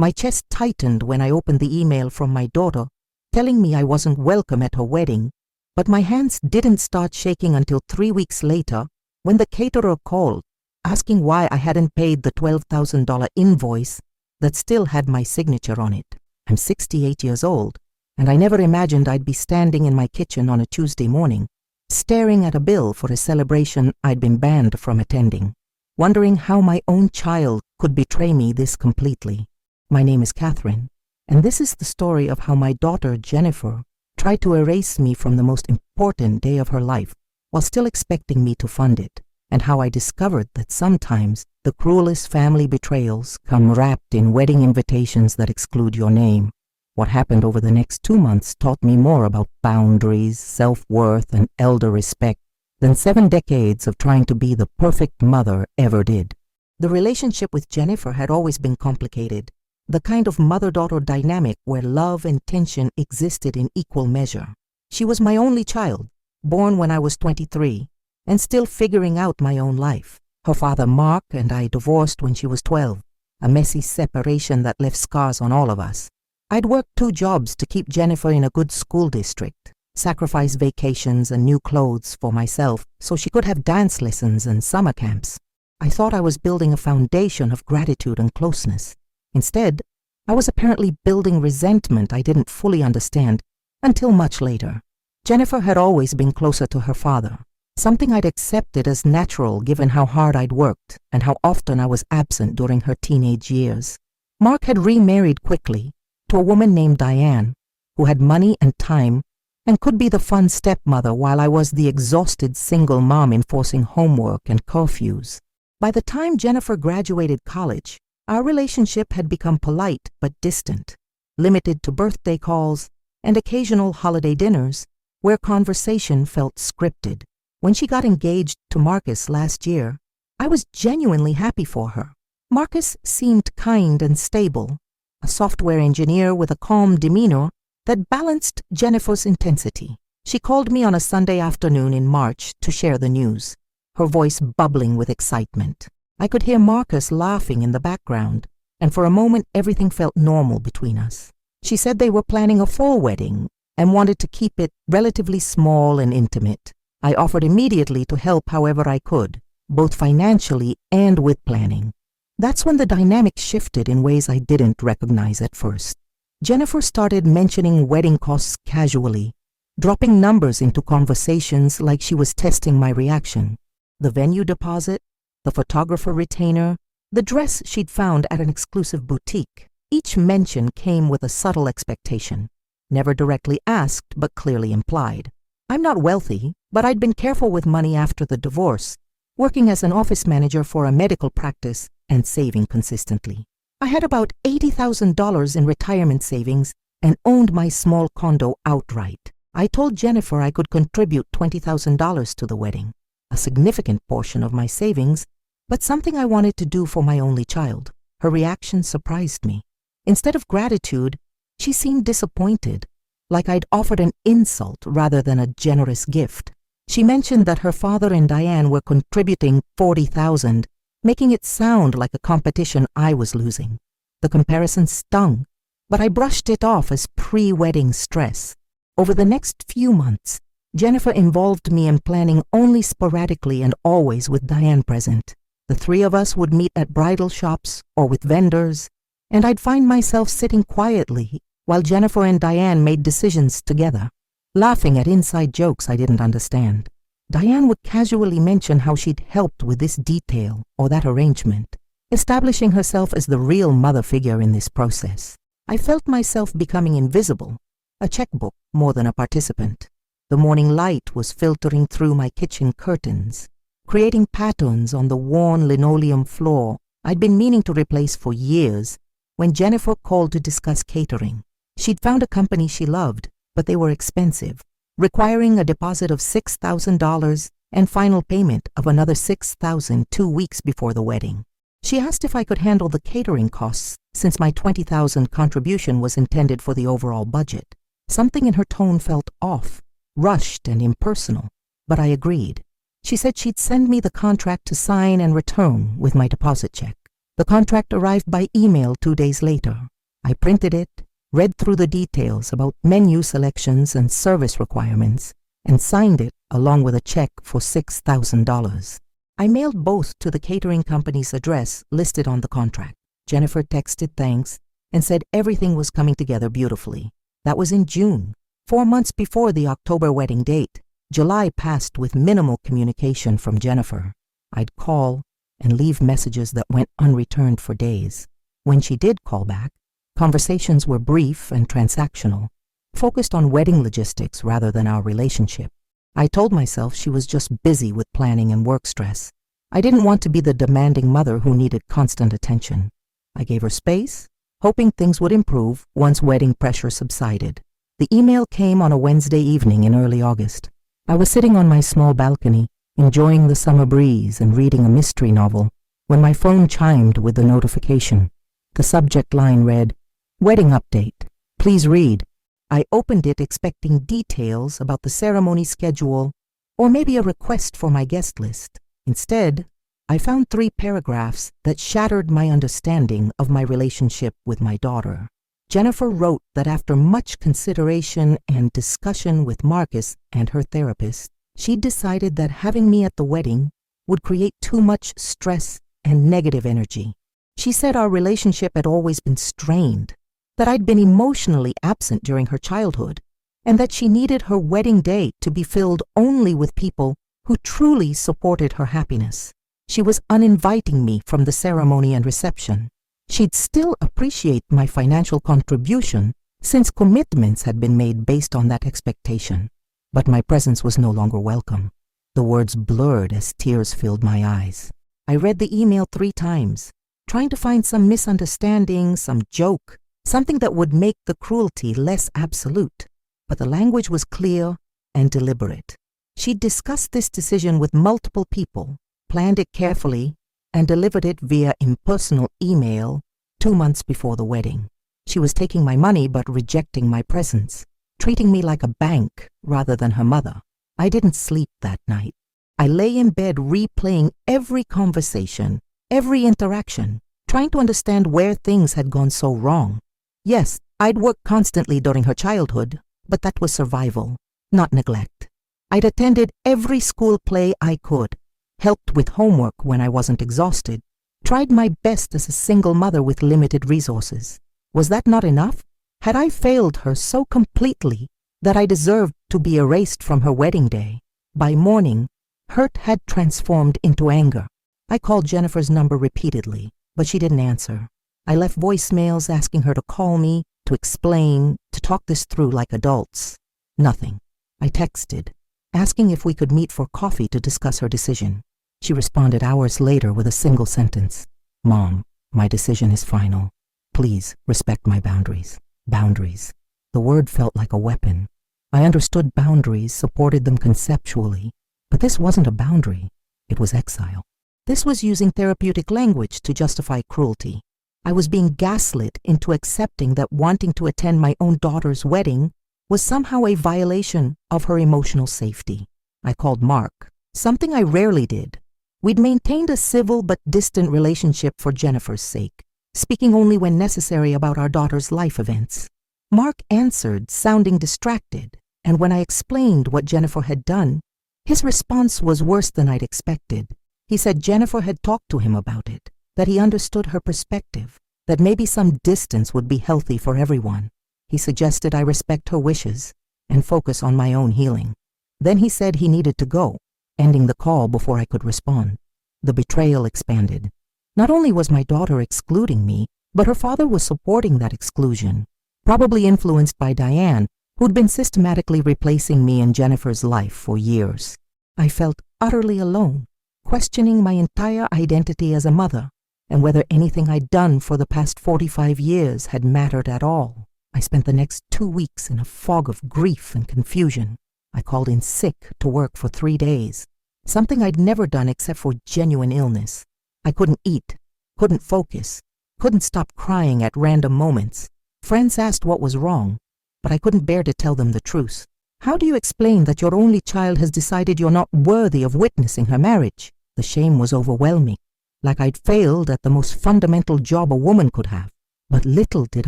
My chest tightened when I opened the email from my daughter, telling me I wasn't welcome at her wedding, but my hands didn't start shaking until 3 weeks later when the caterer called, asking why I hadn't paid the $12,000 invoice that still had my signature on it. I'm 68 years old, and I never imagined I'd be standing in my kitchen on a Tuesday morning, staring at a bill for a celebration I'd been banned from attending, wondering how my own child could betray me this completely. My name is Catherine, and this is the story of how my daughter, Jennifer, tried to erase me from the most important day of her life while still expecting me to fund it, and how I discovered that sometimes the cruelest family betrayals come wrapped in wedding invitations that exclude your name. What happened over the next 2 months taught me more about boundaries, self-worth, and elder respect than 7 decades of trying to be the perfect mother ever did. The relationship with Jennifer had always been complicated, the kind of mother-daughter dynamic where love and tension existed in equal measure. She was my only child, born when I was 23, and still figuring out my own life. Her father, Mark, and I divorced when she was 12, a messy separation that left scars on all of us. I'd worked 2 jobs to keep Jennifer in a good school district, sacrifice vacations and new clothes for myself so she could have dance lessons and summer camps. I thought I was building a foundation of gratitude and closeness. Instead, I was apparently building resentment I didn't fully understand until much later. Jennifer had always been closer to her father, something I'd accepted as natural given how hard I'd worked and how often I was absent during her teenage years. Mark had remarried quickly to a woman named Diane, who had money and time and could be the fun stepmother while I was the exhausted single mom enforcing homework and curfews. By the time Jennifer graduated college, our relationship had become polite but distant, limited to birthday calls and occasional holiday dinners where conversation felt scripted. When she got engaged to Marcus last year, I was genuinely happy for her. Marcus seemed kind and stable, a software engineer with a calm demeanor that balanced Jennifer's intensity. She called me on a Sunday afternoon in March to share the news, her voice bubbling with excitement. I could hear Marcus laughing in the background, and for a moment everything felt normal between us. She said they were planning a fall wedding and wanted to keep it relatively small and intimate. I offered immediately to help however I could, both financially and with planning. That's when the dynamic shifted in ways I didn't recognize at first. Jennifer started mentioning wedding costs casually, dropping numbers into conversations like she was testing my reaction. The venue deposit, the photographer retainer, the dress she'd found at an exclusive boutique. Each mention came with a subtle expectation, never directly asked but clearly implied. I'm not wealthy, but I'd been careful with money after the divorce, working as an office manager for a medical practice and saving consistently. I had about $80,000 in retirement savings and owned my small condo outright. I told Jennifer I could contribute $20,000 to the wedding, a significant portion of my savings, but something I wanted to do for my only child. Her reaction surprised me. Instead of gratitude, she seemed disappointed, like I'd offered an insult rather than a generous gift. She mentioned that her father and Diane were contributing $40,000, making it sound like a competition I was losing. The comparison stung, but I brushed it off as pre-wedding stress. Over the next few months, Jennifer involved me in planning only sporadically and always with Diane present. The 3 of us would meet at bridal shops or with vendors, and I'd find myself sitting quietly while Jennifer and Diane made decisions together, laughing at inside jokes I didn't understand. Diane would casually mention how she'd helped with this detail or that arrangement, establishing herself as the real mother figure in this process. I felt myself becoming invisible, a checkbook more than a participant. The morning light was filtering through my kitchen curtains, creating patterns on the worn linoleum floor I'd been meaning to replace for years when Jennifer called to discuss catering. She'd found a company she loved, but they were expensive, requiring a deposit of $6,000 and final payment of another $6,000 2 weeks before the wedding. She asked if I could handle the catering costs since my $20,000 contribution was intended for the overall budget. Something in her tone felt off, rushed and impersonal, but I agreed. She said she'd send me the contract to sign and return with my deposit check. The contract arrived by email 2 days later. I printed it, read through the details about menu selections and service requirements, and signed it along with a check for $6,000. I mailed both to the catering company's address listed on the contract. Jennifer texted thanks and said everything was coming together beautifully. That was in June, 4 months before the October wedding date. July passed with minimal communication from Jennifer. I'd call and leave messages that went unreturned for days. When she did call back, conversations were brief and transactional, focused on wedding logistics rather than our relationship. I told myself she was just busy with planning and work stress. I didn't want to be the demanding mother who needed constant attention. I gave her space, hoping things would improve once wedding pressure subsided. The email came on a Wednesday evening in early August. I was sitting on my small balcony, enjoying the summer breeze and reading a mystery novel, when my phone chimed with the notification. The subject line read, "Wedding update. Please read." I opened it expecting details about the ceremony schedule or maybe a request for my guest list. Instead, I found 3 paragraphs that shattered my understanding of my relationship with my daughter. Jennifer wrote that after much consideration and discussion with Marcus and her therapist, she decided that having me at the wedding would create too much stress and negative energy. She said our relationship had always been strained, that I'd been emotionally absent during her childhood, and that she needed her wedding day to be filled only with people who truly supported her happiness. She was uninviting me from the ceremony and reception. She'd still appreciate my financial contribution since commitments had been made based on that expectation. But my presence was no longer welcome. The words blurred as tears filled my eyes. I read the email 3 times, trying to find some misunderstanding, some joke, something that would make the cruelty less absolute. But the language was clear and deliberate. She'd discussed this decision with multiple people, planned it carefully, and delivered it via impersonal email 2 months before the wedding. She was taking my money but rejecting my presence, treating me like a bank rather than her mother. I didn't sleep that night. I lay in bed replaying every conversation, every interaction, trying to understand where things had gone so wrong. Yes, I'd worked constantly during her childhood, but that was survival, not neglect. I'd attended every school play I could, helped with homework when I wasn't exhausted, tried my best as a single mother with limited resources. Was that not enough? Had I failed her so completely that I deserved to be erased from her wedding day? By morning, hurt had transformed into anger. I called Jennifer's number repeatedly, but she didn't answer. I left voicemails asking her to call me, to explain, to talk this through like adults. Nothing. I texted, asking if we could meet for coffee to discuss her decision. She responded hours later with a single sentence. "Mom, my decision is final. Please respect my boundaries." Boundaries. The word felt like a weapon. I understood boundaries, supported them conceptually, but this wasn't a boundary. It was exile. This was using therapeutic language to justify cruelty. I was being gaslit into accepting that wanting to attend my own daughter's wedding was somehow a violation of her emotional safety. I called Mark, something I rarely did. We'd maintained a civil but distant relationship for Jennifer's sake, speaking only when necessary about our daughter's life events. Mark answered, sounding distracted, and when I explained what Jennifer had done, his response was worse than I'd expected. He said Jennifer had talked to him about it, that he understood her perspective, that maybe some distance would be healthy for everyone. He suggested I respect her wishes and focus on my own healing. Then he said he needed to go, ending the call before I could respond. The betrayal expanded. Not only was my daughter excluding me, but her father was supporting that exclusion, probably influenced by Diane, who'd been systematically replacing me in Jennifer's life for years. I felt utterly alone, questioning my entire identity as a mother, and whether anything I'd done for the past 45 years had mattered at all. I spent the next 2 weeks in a fog of grief and confusion. I called in sick to work for 3 days, something I'd never done except for genuine illness. I couldn't eat, couldn't focus, couldn't stop crying at random moments. Friends asked what was wrong, but I couldn't bear to tell them the truth. How do you explain that your only child has decided you're not worthy of witnessing her marriage? The shame was overwhelming. like I'd failed at the most fundamental job a woman could have. But little did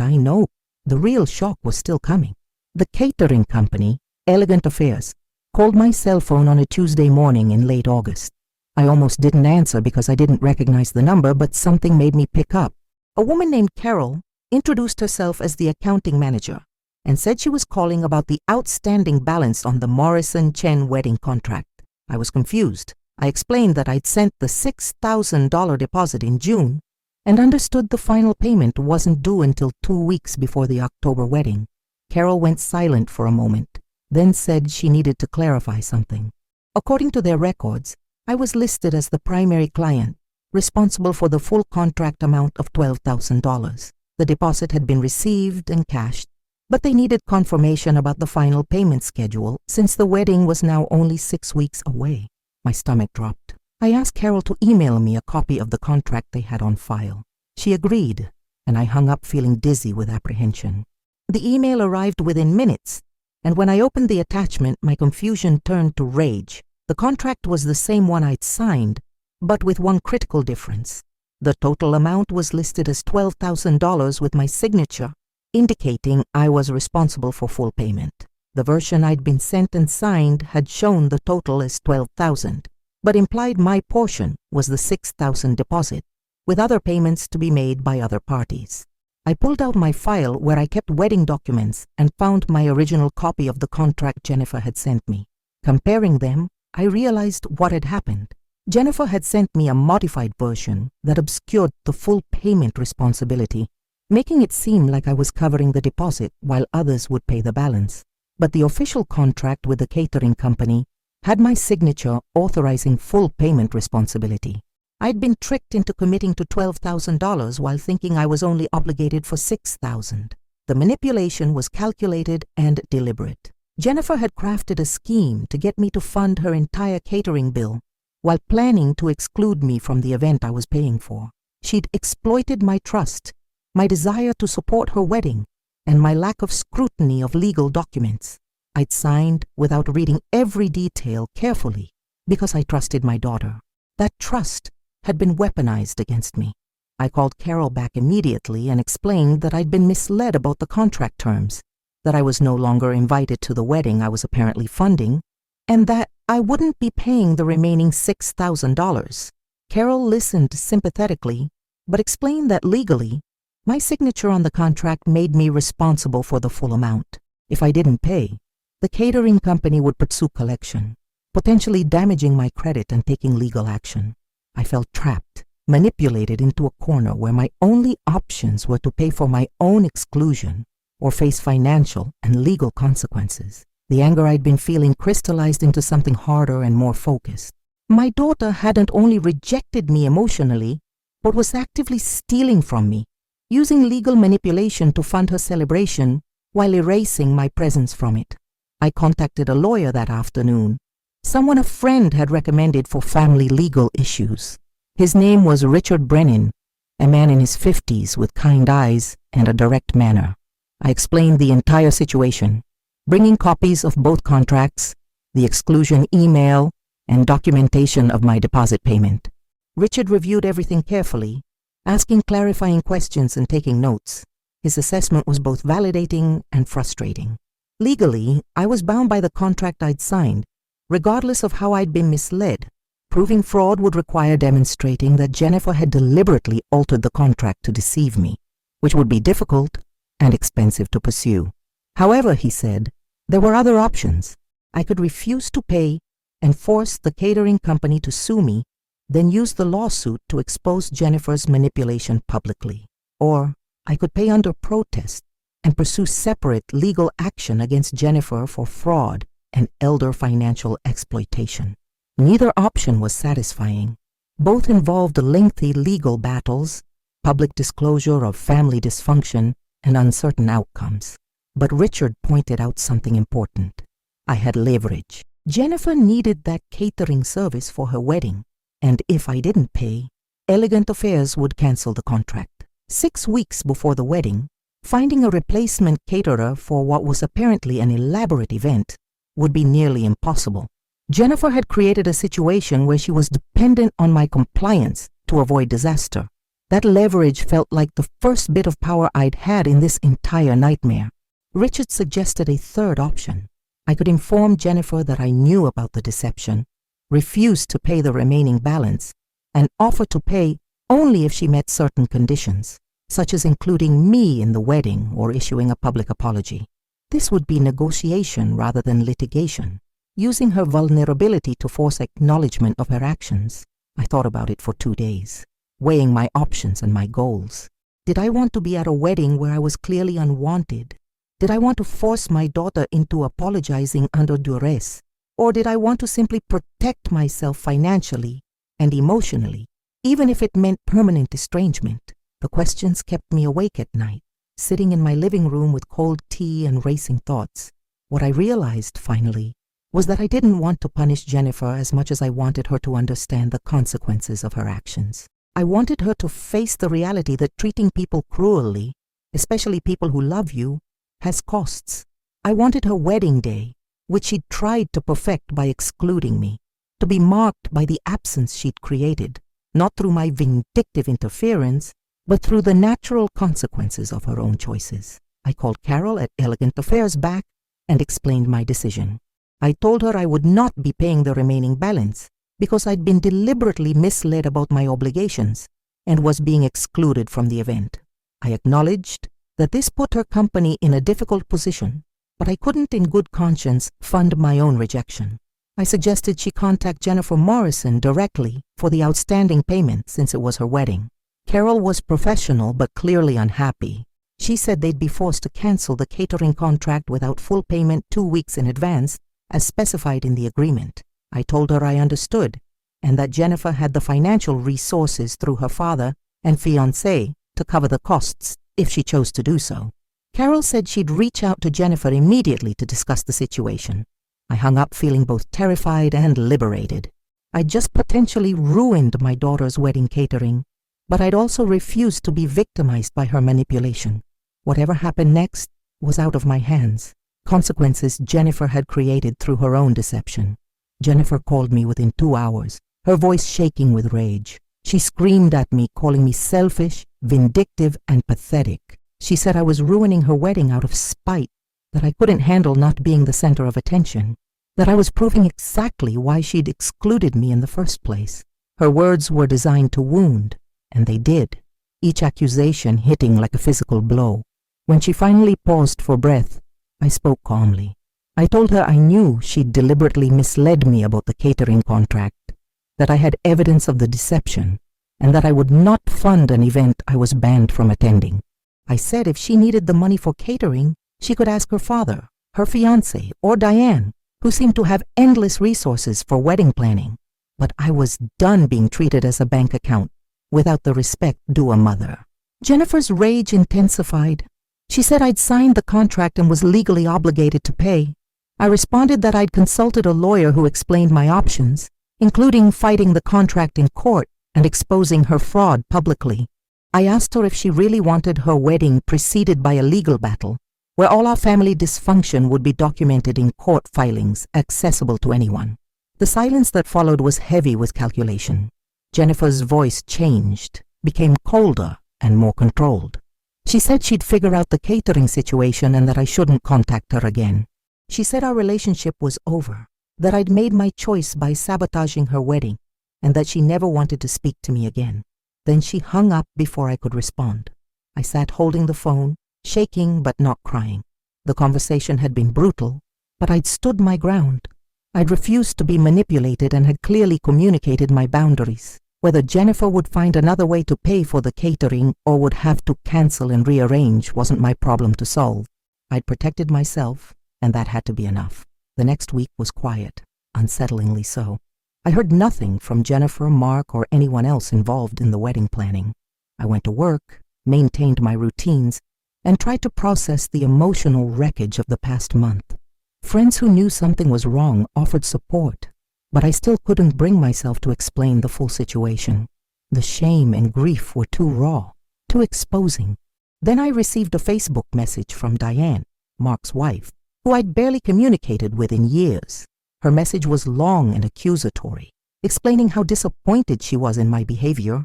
I know, the real shock was still coming. The catering company, Elegant Affairs, called my cell phone on a Tuesday morning in late August. I almost didn't answer because I didn't recognize the number, but something made me pick up. A woman named Carol introduced herself as the accounting manager and said she was calling about the outstanding balance on the Morrison-Chen wedding contract. I was confused. I explained that I'd sent the $6,000 deposit in June and understood the final payment wasn't due until 2 weeks before the October wedding. Carol went silent for a moment, then said she needed to clarify something. According to their records, I was listed as the primary client, responsible for the full contract amount of $12,000. The deposit had been received and cashed, but they needed confirmation about the final payment schedule since the wedding was now only 6 weeks away. My stomach dropped. I asked Carol to email me a copy of the contract they had on file. She agreed, and I hung up feeling dizzy with apprehension. The email arrived within minutes, and when I opened the attachment, my confusion turned to rage. The contract was the same one I'd signed, but with one critical difference. The total amount was listed as $12,000 with my signature, indicating I was responsible for full payment. The version I'd been sent and signed had shown the total as $12,000, but implied my portion was the $6,000 deposit, with other payments to be made by other parties. I pulled out my file where I kept wedding documents and found my original copy of the contract Jennifer had sent me. Comparing them, I realized what had happened. Jennifer had sent me a modified version that obscured the full payment responsibility, making it seem like I was covering the deposit while others would pay the balance. But the official contract with the catering company had my signature authorizing full payment responsibility. I'd been tricked into committing to $12,000 while thinking I was only obligated for $6,000. The manipulation was calculated and deliberate. Jennifer had crafted a scheme to get me to fund her entire catering bill while planning to exclude me from the event I was paying for. She'd exploited my trust, my desire to support her wedding, and my lack of scrutiny of legal documents. I'd signed without reading every detail carefully because I trusted my daughter. That trust had been weaponized against me. I called Carol back immediately and explained that I'd been misled about the contract terms, that I was no longer invited to the wedding I was apparently funding, and that I wouldn't be paying the remaining $6,000. Carol listened sympathetically, but explained that legally, my signature on the contract made me responsible for the full amount. If I didn't pay, the catering company would pursue collection, potentially damaging my credit and taking legal action. I felt trapped, manipulated into a corner where my only options were to pay for my own exclusion or face financial and legal consequences. The anger I'd been feeling crystallized into something harder and more focused. My daughter hadn't only rejected me emotionally, but was actively stealing from me, using legal manipulation to fund her celebration while erasing my presence from it. I contacted a lawyer that afternoon, someone a friend had recommended for family legal issues. His name was Richard Brennan, a man in his 50s with kind eyes and a direct manner. I explained the entire situation, bringing copies of both contracts, the exclusion email, and documentation of my deposit payment. Richard reviewed everything carefully, asking clarifying questions and taking notes. His assessment was both validating and frustrating. Legally, I was bound by the contract I'd signed, regardless of how I'd been misled. Proving fraud would require demonstrating that Jennifer had deliberately altered the contract to deceive me, which would be difficult and expensive to pursue. However, he said, there were other options. I could refuse to pay and force the catering company to sue me, then use the lawsuit to expose Jennifer's manipulation publicly. Or I could pay under protest and pursue separate legal action against Jennifer for fraud and elder financial exploitation. Neither option was satisfying. Both involved lengthy legal battles, public disclosure of family dysfunction, and uncertain outcomes. But Richard pointed out something important. I had leverage. Jennifer needed that catering service for her wedding, and if I didn't pay, Elegant Affairs would cancel the contract. 6 weeks before the wedding, finding a replacement caterer for what was apparently an elaborate event would be nearly impossible. Jennifer had created a situation where she was dependent on my compliance to avoid disaster. That leverage felt like the first bit of power I'd had in this entire nightmare. Richard suggested a third option. I could inform Jennifer that I knew about the deception, refuse to pay the remaining balance, and offer to pay only if she met certain conditions, such as including me in the wedding or issuing a public apology. This would be negotiation rather than litigation, using her vulnerability to force acknowledgement of her actions. I thought about it for 2 days, weighing my options and my goals. Did I want to be at a wedding where I was clearly unwanted? Did I want to force my daughter into apologizing under duress? Or did I want to simply protect myself financially and emotionally, even if it meant permanent estrangement? The questions kept me awake at night, sitting in my living room with cold tea and racing thoughts. What I realized, finally, was that I didn't want to punish Jennifer as much as I wanted her to understand the consequences of her actions. I wanted her to face the reality that treating people cruelly, especially people who love you, has costs. I wanted her wedding day, which she'd tried to perfect by excluding me, to be marked by the absence she'd created, not through my vindictive interference, but through the natural consequences of her own choices. I called Carol at Elegant Affairs back and explained my decision. I told her I would not be paying the remaining balance because I'd been deliberately misled about my obligations and was being excluded from the event. I acknowledged that this put her company in a difficult position, but I couldn't in good conscience fund my own rejection. I suggested she contact Jennifer Morrison directly for the outstanding payment since it was her wedding. Carol was professional but clearly unhappy. She said they'd be forced to cancel the catering contract without full payment 2 weeks in advance, as specified in the agreement. I told her I understood, and that Jennifer had the financial resources through her father and fiancé to cover the costs if she chose to do so. Carol said she'd reach out to Jennifer immediately to discuss the situation. I hung up feeling both terrified and liberated. I'd just potentially ruined my daughter's wedding catering, but I'd also refused to be victimized by her manipulation. Whatever happened next was out of my hands. Consequences Jennifer had created through her own deception. Jennifer called me within 2 hours, her voice shaking with rage. She screamed at me, calling me selfish, vindictive, and pathetic. She said I was ruining her wedding out of spite, that I couldn't handle not being the center of attention, that I was proving exactly why she'd excluded me in the first place. Her words were designed to wound, and they did, each accusation hitting like a physical blow. When she finally paused for breath, I spoke calmly. I told her I knew she'd deliberately misled me about the catering contract, that I had evidence of the deception, and that I would not fund an event I was banned from attending. I said if she needed the money for catering, she could ask her father, her fiancé, or Diane, who seemed to have endless resources for wedding planning. But I was done being treated as a bank account, without the respect due a mother. Jennifer's rage intensified. She said I'd signed the contract and was legally obligated to pay. I responded that I'd consulted a lawyer who explained my options, including fighting the contract in court and exposing her fraud publicly. I asked her if she really wanted her wedding preceded by a legal battle, where all our family dysfunction would be documented in court filings accessible to anyone. The silence that followed was heavy with calculation. Jennifer's voice changed, became colder and more controlled. She said she'd figure out the catering situation and that I shouldn't contact her again. She said our relationship was over, that I'd made my choice by sabotaging her wedding, and that she never wanted to speak to me again. Then she hung up before I could respond. I sat holding the phone, shaking but not crying. The conversation had been brutal, but I'd stood my ground. I'd refused to be manipulated and had clearly communicated my boundaries. Whether Jennifer would find another way to pay for the catering or would have to cancel and rearrange wasn't my problem to solve. I'd protected myself, and that had to be enough. The next week was quiet, unsettlingly so. I heard nothing from Jennifer, Mark, or anyone else involved in the wedding planning. I went to work, maintained my routines, and tried to process the emotional wreckage of the past month. Friends who knew something was wrong offered support, but I still couldn't bring myself to explain the full situation. The shame and grief were too raw, too exposing. Then I received a Facebook message from Diane, Mark's wife, who I'd barely communicated with in years. Her message was long and accusatory, explaining how disappointed she was in my behavior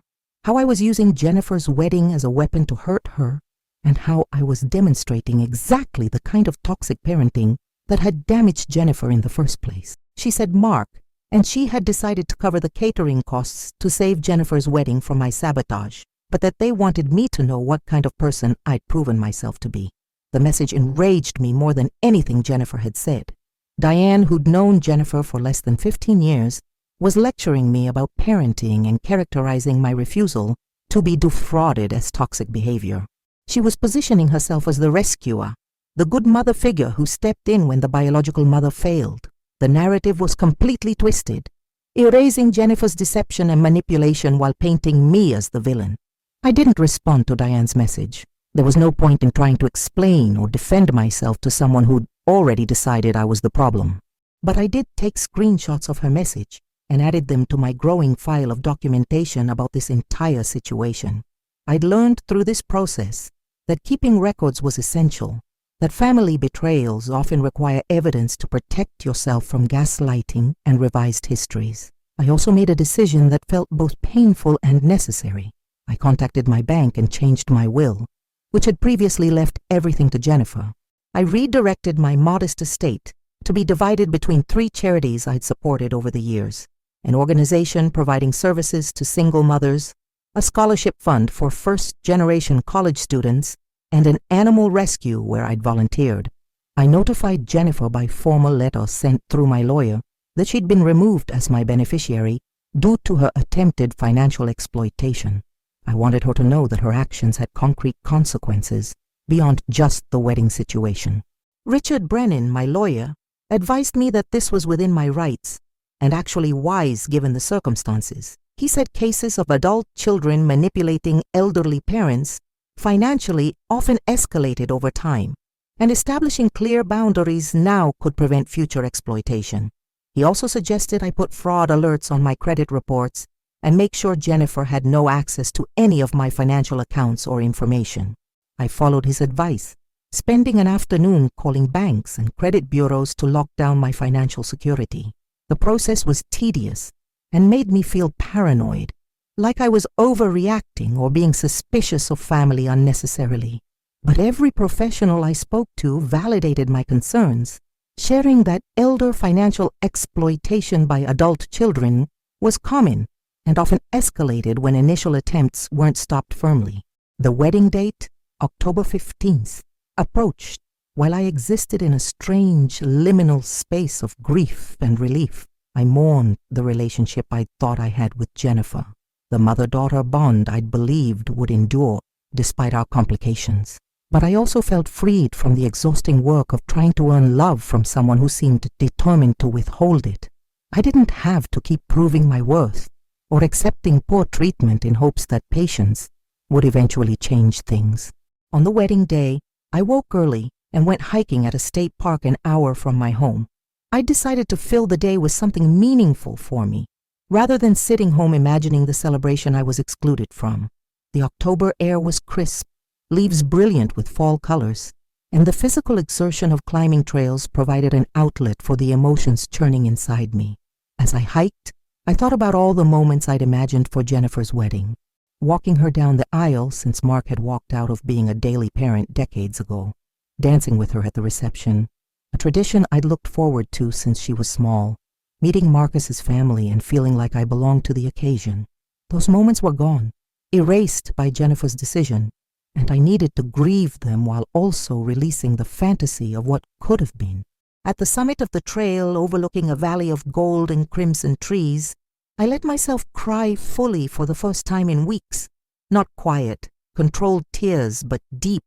how I was using Jennifer's wedding as a weapon to hurt her, and how I was demonstrating exactly the kind of toxic parenting that had damaged Jennifer in the first place. She said Mark, and she had decided to cover the catering costs to save Jennifer's wedding from my sabotage, but that they wanted me to know what kind of person I'd proven myself to be. The message enraged me more than anything Jennifer had said. Diane, who'd known Jennifer for less than 15 years, was lecturing me about parenting and characterizing my refusal to be defrauded as toxic behavior. She was positioning herself as the rescuer, the good mother figure who stepped in when the biological mother failed. The narrative was completely twisted, erasing Jennifer's deception and manipulation while painting me as the villain. I didn't respond to Diane's message. There was no point in trying to explain or defend myself to someone who'd already decided I was the problem. But I did take screenshots of her message and added them to my growing file of documentation about this entire situation. I'd learned through this process that keeping records was essential, that family betrayals often require evidence to protect yourself from gaslighting and revised histories. I also made a decision that felt both painful and necessary. I contacted my bank and changed my will, which had previously left everything to Jennifer. I redirected my modest estate to be divided between 3 charities I'd supported over the years: an organization providing services to single mothers, a scholarship fund for first-generation college students, and an animal rescue where I'd volunteered. I notified Jennifer by formal letter sent through my lawyer that she'd been removed as my beneficiary due to her attempted financial exploitation. I wanted her to know that her actions had concrete consequences beyond just the wedding situation. Richard Brennan, my lawyer, advised me that this was within my rights and actually wise given the circumstances. He said cases of adult children manipulating elderly parents financially often escalated over time, and establishing clear boundaries now could prevent future exploitation. He also suggested I put fraud alerts on my credit reports and make sure Jennifer had no access to any of my financial accounts or information. I followed his advice, spending an afternoon calling banks and credit bureaus to lock down my financial security. The process was tedious and made me feel paranoid, like I was overreacting or being suspicious of family unnecessarily. But every professional I spoke to validated my concerns, sharing that elder financial exploitation by adult children was common and often escalated when initial attempts weren't stopped firmly. The wedding date, October 15th, approached while I existed in a strange liminal space of grief and relief. I mourned the relationship I thought I had with Jennifer, the mother-daughter bond I'd believed would endure despite our complications. But I also felt freed from the exhausting work of trying to earn love from someone who seemed determined to withhold it. I didn't have to keep proving my worth or accepting poor treatment in hopes that patience would eventually change things. On the wedding day, I woke early and went hiking at a state park an hour from my home. I decided to fill the day with something meaningful for me, rather than sitting home imagining the celebration I was excluded from. The October air was crisp, leaves brilliant with fall colors, and the physical exertion of climbing trails provided an outlet for the emotions churning inside me. As I hiked, I thought about all the moments I'd imagined for Jennifer's wedding. Walking her down the aisle since Mark had walked out of being a daily parent decades ago. Dancing with her at the reception, a tradition I'd looked forward to since she was small. Meeting Marcus's family and feeling like I belonged to the occasion. Those moments were gone, erased by Jennifer's decision, and I needed to grieve them while also releasing the fantasy of what could have been. At the summit of the trail overlooking a valley of gold and crimson trees, I let myself cry fully for the first time in weeks. Not quiet, controlled tears, but deep,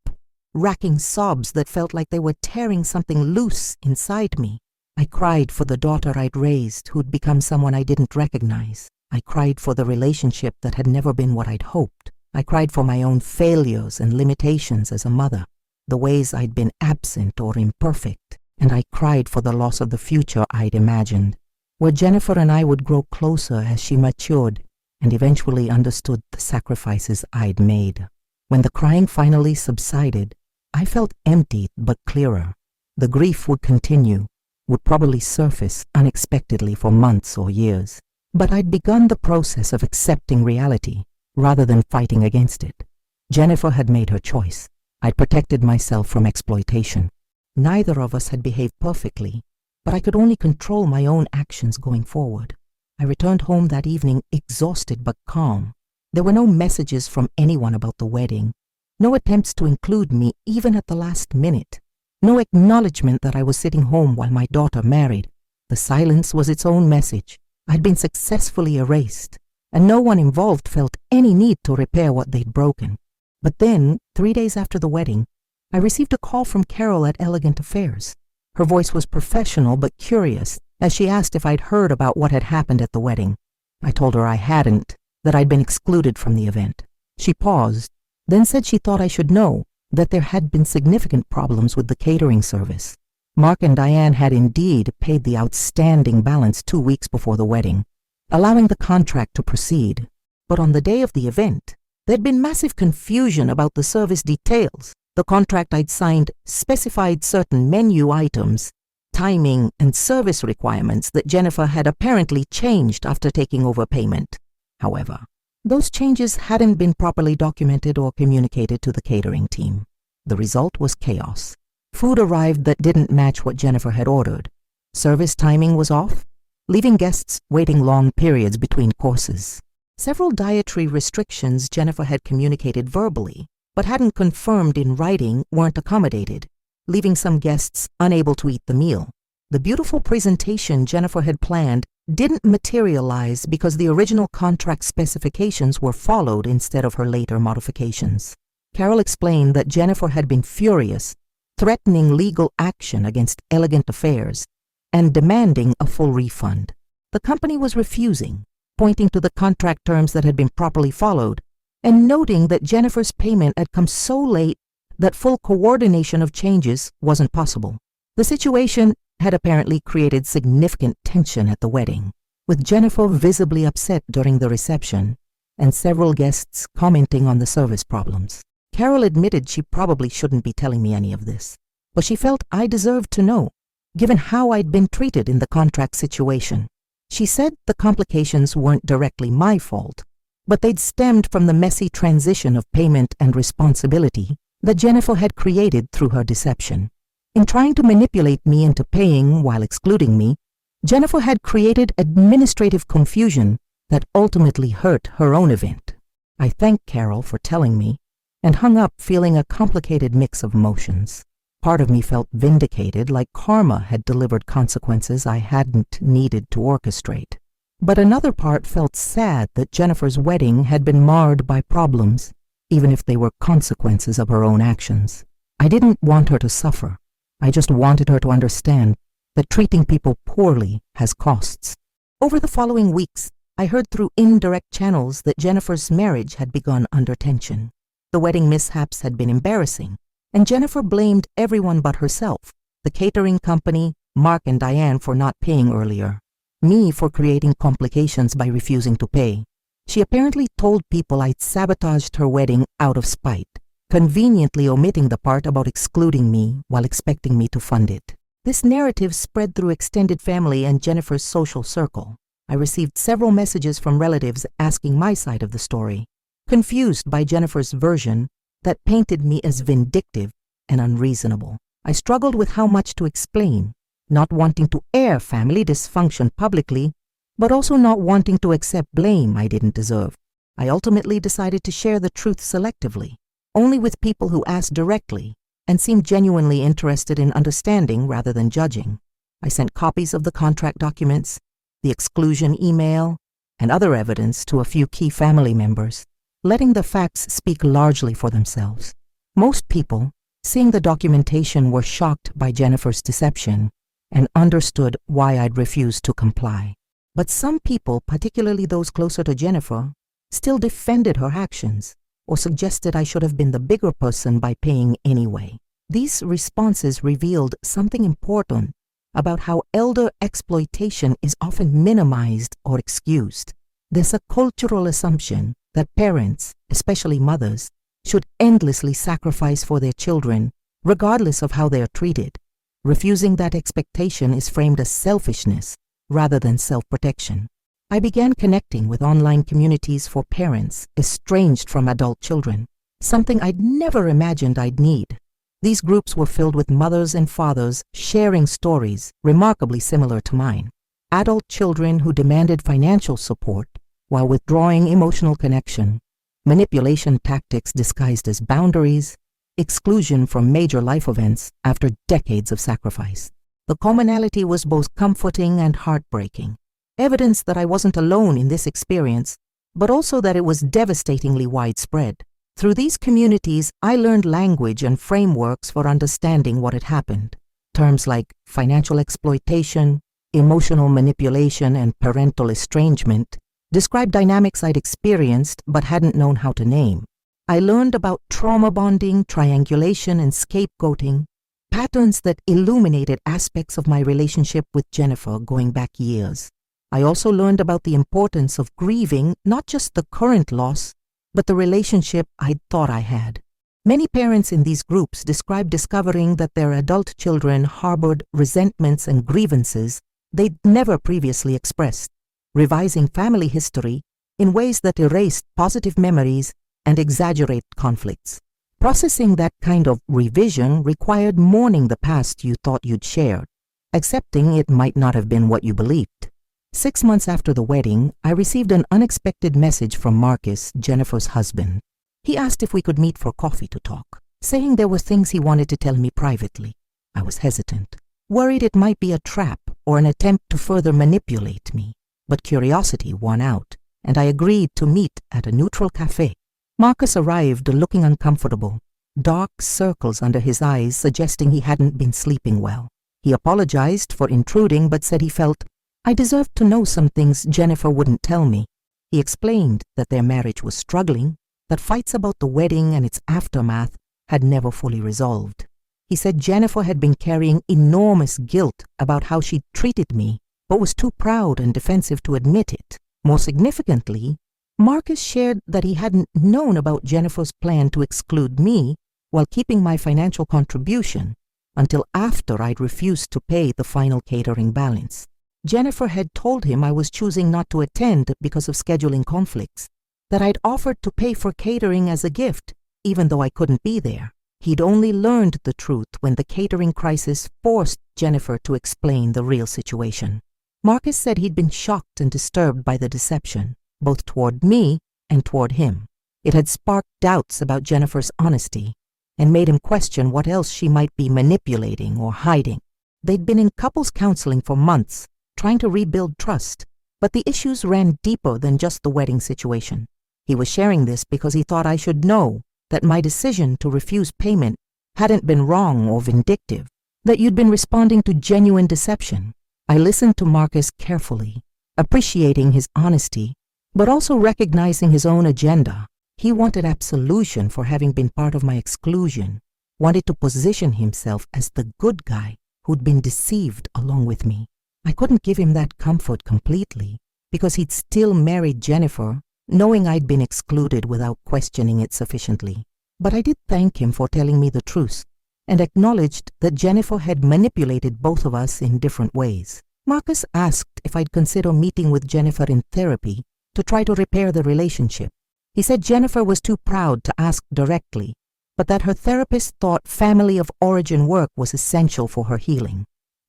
racking sobs that felt like they were tearing something loose inside me. I cried for the daughter I'd raised who'd become someone I didn't recognize. I cried for the relationship that had never been what I'd hoped. I cried for my own failures and limitations as a mother, the ways I'd been absent or imperfect, and I cried for the loss of the future I'd imagined, where Jennifer and I would grow closer as she matured and eventually understood the sacrifices I'd made. When the crying finally subsided, I felt empty but clearer. The grief would continue, would probably surface unexpectedly for months or years. But I'd begun the process of accepting reality. rather than fighting against it. Jennifer had made her choice. I'd protected myself from exploitation. Neither of us had behaved perfectly, but I could only control my own actions going forward. I returned home that evening exhausted but calm. There were no messages from anyone about the wedding, no attempts to include me even at the last minute, no acknowledgement that I was sitting home while my daughter married. The silence was its own message. I'd been successfully erased, and no one involved felt any need to repair what they'd broken. But then, 3 days after the wedding, I received a call from Carol at Elegant Affairs. Her voice was professional but curious as she asked if I'd heard about what had happened at the wedding. I told her I hadn't, that I'd been excluded from the event. She paused, then said she thought I should know that there had been significant problems with the catering service. Mark and Diane had indeed paid the outstanding balance 2 weeks before the wedding, allowing the contract to proceed. But on the day of the event, there'd been massive confusion about the service details. The contract I'd signed specified certain menu items, timing, and service requirements that Jennifer had apparently changed after taking over payment. However, those changes hadn't been properly documented or communicated to the catering team. The result was chaos. Food arrived that didn't match what Jennifer had ordered. Service timing was off, leaving guests waiting long periods between courses. Several dietary restrictions Jennifer had communicated verbally, but hadn't confirmed in writing, weren't accommodated, leaving some guests unable to eat the meal. The beautiful presentation Jennifer had planned didn't materialize because the original contract specifications were followed instead of her later modifications. Carol explained that Jennifer had been furious, threatening legal action against Elegant Affairs and demanding a full refund. The company was refusing, pointing to the contract terms that had been properly followed, and noting that Jennifer's payment had come so late that full coordination of changes wasn't possible. The situation had apparently created significant tension at the wedding, with Jennifer visibly upset during the reception and several guests commenting on the service problems. Carol admitted she probably shouldn't be telling me any of this, but she felt I deserved to know, given how I'd been treated in the contract situation. She said the complications weren't directly my fault, but they'd stemmed from the messy transition of payment and responsibility that Jennifer had created through her deception. In trying to manipulate me into paying while excluding me, Jennifer had created administrative confusion that ultimately hurt her own event. I thanked Carol for telling me and hung up feeling a complicated mix of emotions. Part of me felt vindicated, like karma had delivered consequences I hadn't needed to orchestrate. But another part felt sad that Jennifer's wedding had been marred by problems, even if they were consequences of her own actions. I didn't want her to suffer. I just wanted her to understand that treating people poorly has costs. Over the following weeks, I heard through indirect channels that Jennifer's marriage had begun under tension. The wedding mishaps had been embarrassing, and Jennifer blamed everyone but herself, the catering company, Mark and Diane for not paying earlier, me for creating complications by refusing to pay. She apparently told people I'd sabotaged her wedding out of spite, conveniently omitting the part about excluding me while expecting me to fund it. This narrative spread through extended family and Jennifer's social circle. I received several messages from relatives asking my side of the story, confused by Jennifer's version that painted me as vindictive and unreasonable. I struggled with how much to explain, not wanting to air family dysfunction publicly, but also not wanting to accept blame I didn't deserve. I ultimately decided to share the truth selectively, only with people who asked directly and seemed genuinely interested in understanding rather than judging. I sent copies of the contract documents, the exclusion email, and other evidence to a few key family members, letting the facts speak largely for themselves. Most people, seeing the documentation, were shocked by Jennifer's deception and understood why I'd refused to comply. But some people, particularly those closer to Jennifer, still defended her actions or suggested I should have been the bigger person by paying anyway. These responses revealed something important about how elder exploitation is often minimized or excused. There's a cultural assumption that parents, especially mothers, should endlessly sacrifice for their children, regardless of how they are treated. Refusing that expectation is framed as selfishness rather than self-protection. I began connecting with online communities for parents estranged from adult children, something I'd never imagined I'd need. These groups were filled with mothers and fathers sharing stories remarkably similar to mine. Adult children who demanded financial support while withdrawing emotional connection, manipulation tactics disguised as boundaries, exclusion from major life events after decades of sacrifice. The commonality was both comforting and heartbreaking, evidence that I wasn't alone in this experience, but also that it was devastatingly widespread. Through these communities, I learned language and frameworks for understanding what had happened. Terms like financial exploitation, emotional manipulation, and parental estrangement describe dynamics I'd experienced but hadn't known how to name. I learned about trauma bonding, triangulation, and scapegoating, patterns that illuminated aspects of my relationship with Jennifer going back years. I also learned about the importance of grieving not just the current loss, but the relationship I'd thought I had. Many parents in these groups described discovering that their adult children harbored resentments and grievances they'd never previously expressed, revising family history in ways that erased positive memories and exaggerate conflicts. Processing that kind of revision required mourning the past you thought you'd shared, accepting it might not have been what you believed. 6 months after the wedding, I received an unexpected message from Marcus, Jennifer's husband. He asked if we could meet for coffee to talk, saying there were things he wanted to tell me privately. I was hesitant, worried it might be a trap or an attempt to further manipulate me. But curiosity won out, and I agreed to meet at a neutral cafe. Marcus arrived looking uncomfortable, dark circles under his eyes suggesting he hadn't been sleeping well. He apologized for intruding but said he felt I deserved to know some things Jennifer wouldn't tell me. He explained that their marriage was struggling, that fights about the wedding and its aftermath had never fully resolved. He said Jennifer had been carrying enormous guilt about how she'd treated me, but was too proud and defensive to admit it. More significantly, Marcus shared that he hadn't known about Jennifer's plan to exclude me while keeping my financial contribution until after I'd refused to pay the final catering balance. Jennifer had told him I was choosing not to attend because of scheduling conflicts, that I'd offered to pay for catering as a gift, even though I couldn't be there. He'd only learned the truth when the catering crisis forced Jennifer to explain the real situation. Marcus said he'd been shocked and disturbed by the deception, both toward me and toward him. It had sparked doubts about Jennifer's honesty and made him question what else she might be manipulating or hiding. They'd been in couples counseling for months, trying to rebuild trust, but the issues ran deeper than just the wedding situation. He was sharing this because he thought I should know that my decision to refuse payment hadn't been wrong or vindictive, that you'd been responding to genuine deception. I listened to Marcus carefully, appreciating his honesty, but also recognizing his own agenda. He wanted absolution for having been part of my exclusion, wanted to position himself as the good guy who'd been deceived along with me. I couldn't give him that comfort completely because he'd still married Jennifer, knowing I'd been excluded without questioning it sufficiently. But I did thank him for telling me the truth and acknowledged that Jennifer had manipulated both of us in different ways. Marcus asked if I'd consider meeting with Jennifer in therapy to try to repair the relationship. He said Jennifer was too proud to ask directly, but that her therapist thought family of origin work was essential for her healing.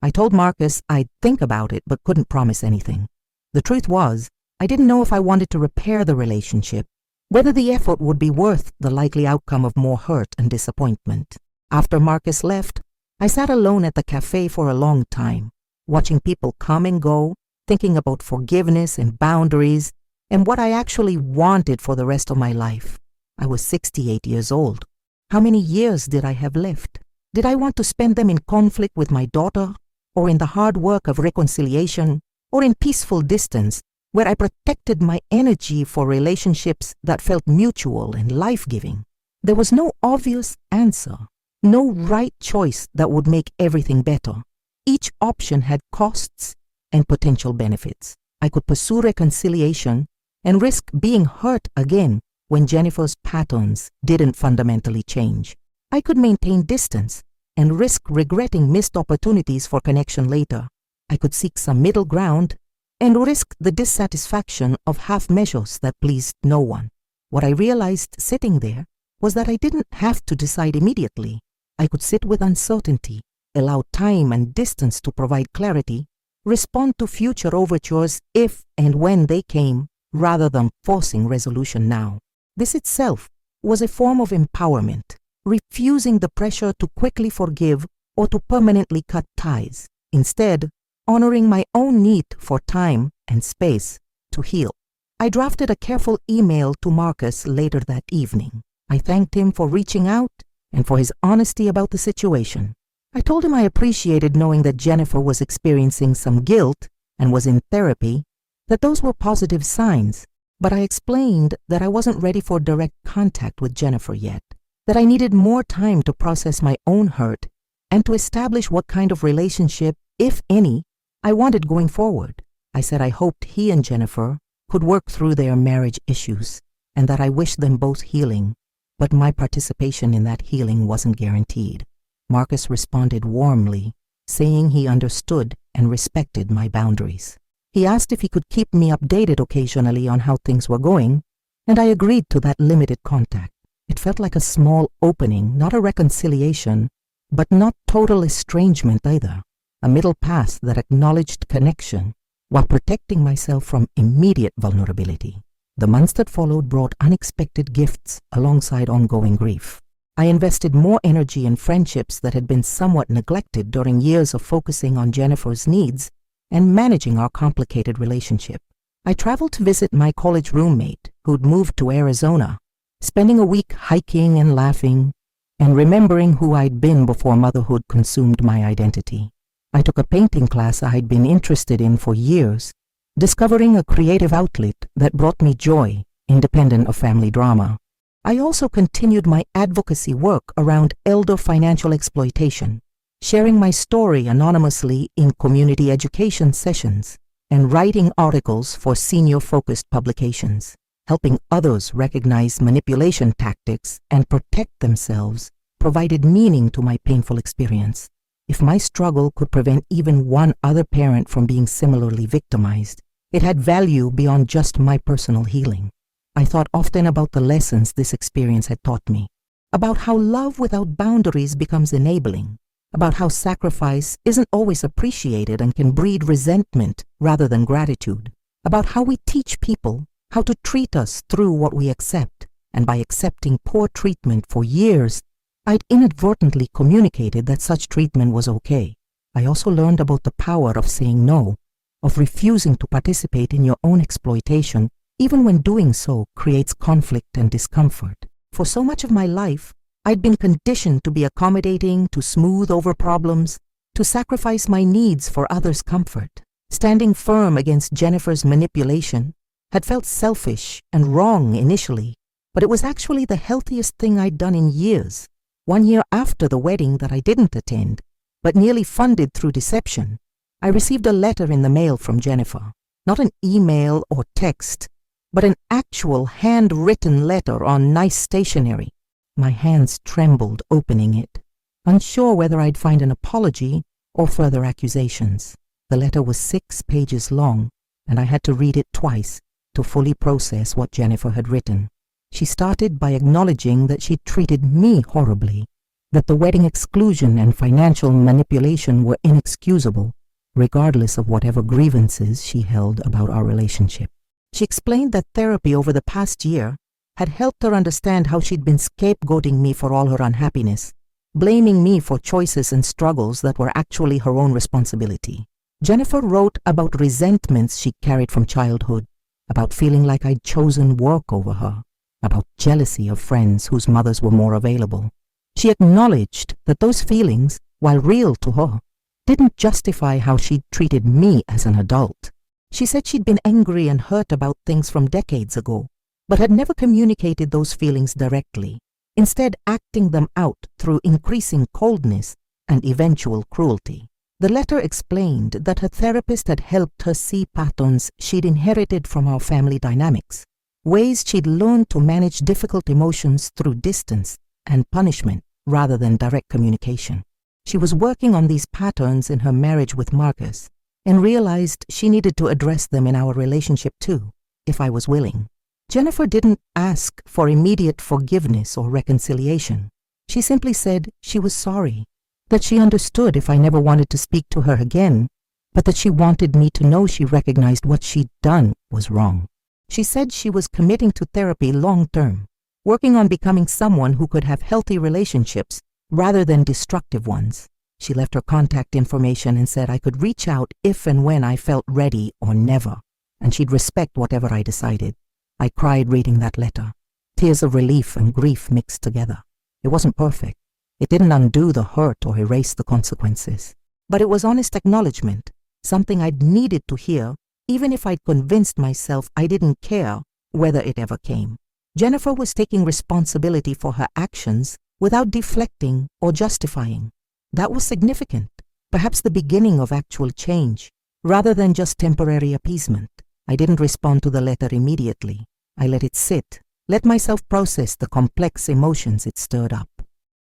I told Marcus I'd think about it but couldn't promise anything. The truth was, I didn't know if I wanted to repair the relationship, whether the effort would be worth the likely outcome of more hurt and disappointment. After Marcus left, I sat alone at the cafe for a long time, watching people come and go, thinking about forgiveness and boundaries, and what I actually wanted for the rest of my life. I was 68 years old. How many years did I have left? Did I want to spend them in conflict with my daughter, or in the hard work of reconciliation, or in peaceful distance, where I protected my energy for relationships that felt mutual and life-giving? There was no obvious answer, no right choice that would make everything better. Each option had costs and potential benefits. I could pursue reconciliation and risk being hurt again when Jennifer's patterns didn't fundamentally change. I could maintain distance and risk regretting missed opportunities for connection later. I could seek some middle ground and risked the dissatisfaction of half measures that pleased no one. What I realized sitting there was that I didn't have to decide immediately. I could sit with uncertainty, allow time and distance to provide clarity, respond to future overtures if and when they came, rather than forcing resolution now. This itself was a form of empowerment, refusing the pressure to quickly forgive or to permanently cut ties, instead honoring my own need for time and space to heal. I drafted a careful email to Marcus later that evening. I thanked him for reaching out and for his honesty about the situation. I told him I appreciated knowing that Jennifer was experiencing some guilt and was in therapy, that those were positive signs, but I explained that I wasn't ready for direct contact with Jennifer yet, that I needed more time to process my own hurt and to establish what kind of relationship, if any, I wanted going forward. I said I hoped he and Jennifer could work through their marriage issues and that I wished them both healing, but my participation in that healing wasn't guaranteed. Marcus responded warmly, saying he understood and respected my boundaries. He asked if he could keep me updated occasionally on how things were going, and I agreed to that limited contact. It felt like a small opening, not a reconciliation, but not total estrangement either, a middle path that acknowledged connection while protecting myself from immediate vulnerability. The months that followed brought unexpected gifts alongside ongoing grief. I invested more energy in friendships that had been somewhat neglected during years of focusing on Jennifer's needs and managing our complicated relationship. I traveled to visit my college roommate who'd moved to Arizona, spending a week hiking and laughing and remembering who I'd been before motherhood consumed my identity. I took a painting class I'd been interested in for years, discovering a creative outlet that brought me joy, independent of family drama. I also continued my advocacy work around elder financial exploitation, sharing my story anonymously in community education sessions and writing articles for senior-focused publications. Helping others recognize manipulation tactics and protect themselves provided meaning to my painful experience. If my struggle could prevent even one other parent from being similarly victimized, it had value beyond just my personal healing. I thought often about the lessons this experience had taught me, about how love without boundaries becomes enabling, about how sacrifice isn't always appreciated and can breed resentment rather than gratitude, about how we teach people how to treat us through what we accept, and by accepting poor treatment for years, I'd inadvertently communicated that such treatment was okay. I also learned about the power of saying no, of refusing to participate in your own exploitation, even when doing so creates conflict and discomfort. For so much of my life, I'd been conditioned to be accommodating, to smooth over problems, to sacrifice my needs for others' comfort. Standing firm against Jennifer's manipulation had felt selfish and wrong initially, but it was actually the healthiest thing I'd done in years. 1 year after the wedding that I didn't attend, but nearly funded through deception, I received a letter in the mail from Jennifer. Not an email or text, but an actual handwritten letter on nice stationery. My hands trembled opening it, unsure whether I'd find an apology or further accusations. The letter was 6 pages long, and I had to read it twice to fully process what Jennifer had written. She started by acknowledging that she'd treated me horribly, that the wedding exclusion and financial manipulation were inexcusable, regardless of whatever grievances she held about our relationship. She explained that therapy over the past year had helped her understand how she'd been scapegoating me for all her unhappiness, blaming me for choices and struggles that were actually her own responsibility. Jennifer wrote about resentments she carried from childhood, about feeling like I'd chosen work over her, about jealousy of friends whose mothers were more available. She acknowledged that those feelings, while real to her, didn't justify how she'd treated me as an adult. She said she'd been angry and hurt about things from decades ago, but had never communicated those feelings directly, instead acting them out through increasing coldness and eventual cruelty. The letter explained that her therapist had helped her see patterns she'd inherited from our family dynamics, ways she'd learned to manage difficult emotions through distance and punishment rather than direct communication. She was working on these patterns in her marriage with Marcus, and realized she needed to address them in our relationship too, if I was willing. Jennifer didn't ask for immediate forgiveness or reconciliation. She simply said she was sorry, that she understood if I never wanted to speak to her again, but that she wanted me to know she recognized what she'd done was wrong. She said she was committing to therapy long-term, working on becoming someone who could have healthy relationships rather than destructive ones. She left her contact information and said I could reach out if and when I felt ready or never, and she'd respect whatever I decided. I cried reading that letter, tears of relief and grief mixed together. It wasn't perfect. It didn't undo the hurt or erase the consequences. But it was honest acknowledgement, something I'd needed to hear, even if I'd convinced myself I didn't care whether it ever came. Jennifer was taking responsibility for her actions without deflecting or justifying. That was significant, perhaps the beginning of actual change, rather than just temporary appeasement. I didn't respond to the letter immediately. I let it sit, let myself process the complex emotions it stirred up.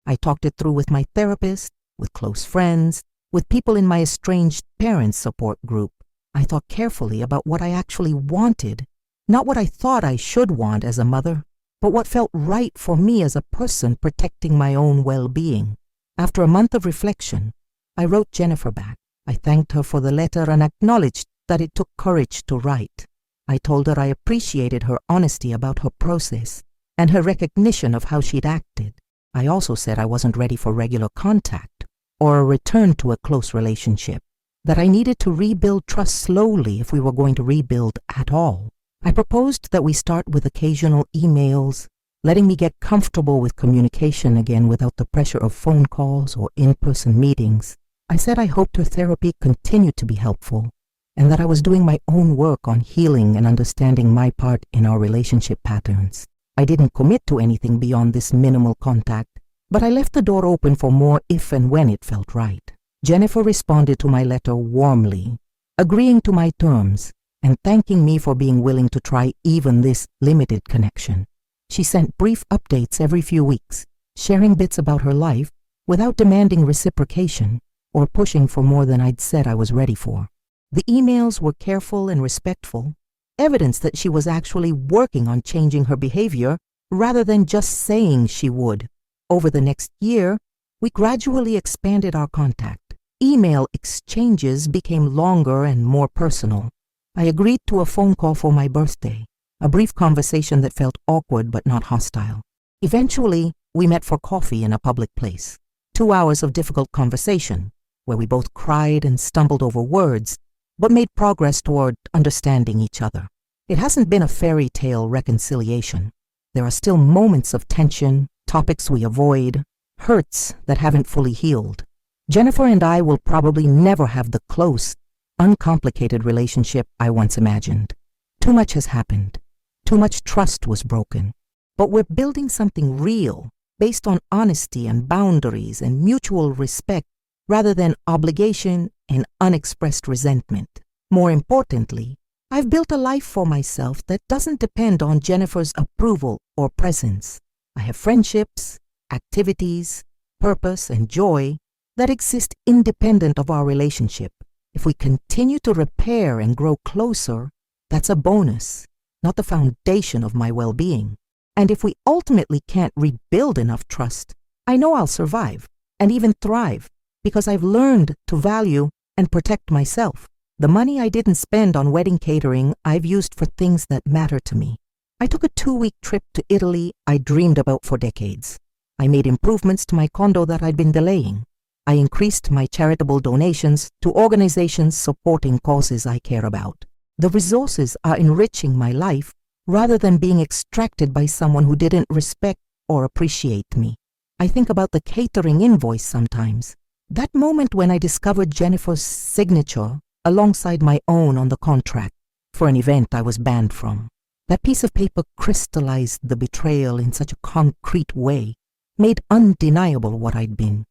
I talked it through with my therapist, with close friends, with people in my estranged parents' support group. I thought carefully about what I actually wanted, not what I thought I should want as a mother, but what felt right for me as a person protecting my own well-being. After a month of reflection, I wrote Jennifer back. I thanked her for the letter and acknowledged that it took courage to write. I told her I appreciated her honesty about her process and her recognition of how she'd acted. I also said I wasn't ready for regular contact or a return to a close relationship, that I needed to rebuild trust slowly if we were going to rebuild at all. I proposed that we start with occasional emails, letting me get comfortable with communication again without the pressure of phone calls or in-person meetings. I said I hoped her therapy continued to be helpful, and that I was doing my own work on healing and understanding my part in our relationship patterns. I didn't commit to anything beyond this minimal contact, but I left the door open for more if and when it felt right. Jennifer responded to my letter warmly, agreeing to my terms and thanking me for being willing to try even this limited connection. She sent brief updates every few weeks, sharing bits about her life without demanding reciprocation or pushing for more than I'd said I was ready for. The emails were careful and respectful, evidence that she was actually working on changing her behavior rather than just saying she would. Over the next year, we gradually expanded our contact. Email exchanges became longer and more personal. I agreed to a phone call for my birthday, a brief conversation that felt awkward but not hostile. Eventually, we met for coffee in a public place. 2 hours of difficult conversation, where we both cried and stumbled over words, but made progress toward understanding each other. It hasn't been a fairy tale reconciliation. There are still moments of tension, topics we avoid, hurts that haven't fully healed. Jennifer and I will probably never have the close, uncomplicated relationship I once imagined. Too much has happened. Too much trust was broken. But we're building something real, based on honesty and boundaries and mutual respect, rather than obligation and unexpressed resentment. More importantly, I've built a life for myself that doesn't depend on Jennifer's approval or presence. I have friendships, activities, purpose, and joy that exist independent of our relationship. If we continue to repair and grow closer, that's a bonus, not the foundation of my well-being. And if we ultimately can't rebuild enough trust, I know I'll survive and even thrive because I've learned to value and protect myself. The money I didn't spend on wedding catering, I've used for things that matter to me. I took a 2-week trip to Italy I dreamed about for decades. I made improvements to my condo that I'd been delaying. I increased my charitable donations to organizations supporting causes I care about. The resources are enriching my life rather than being extracted by someone who didn't respect or appreciate me. I think about the catering invoice sometimes. That moment when I discovered Jennifer's signature alongside my own on the contract for an event I was banned from. That piece of paper crystallized the betrayal in such a concrete way, made undeniable what I'd been.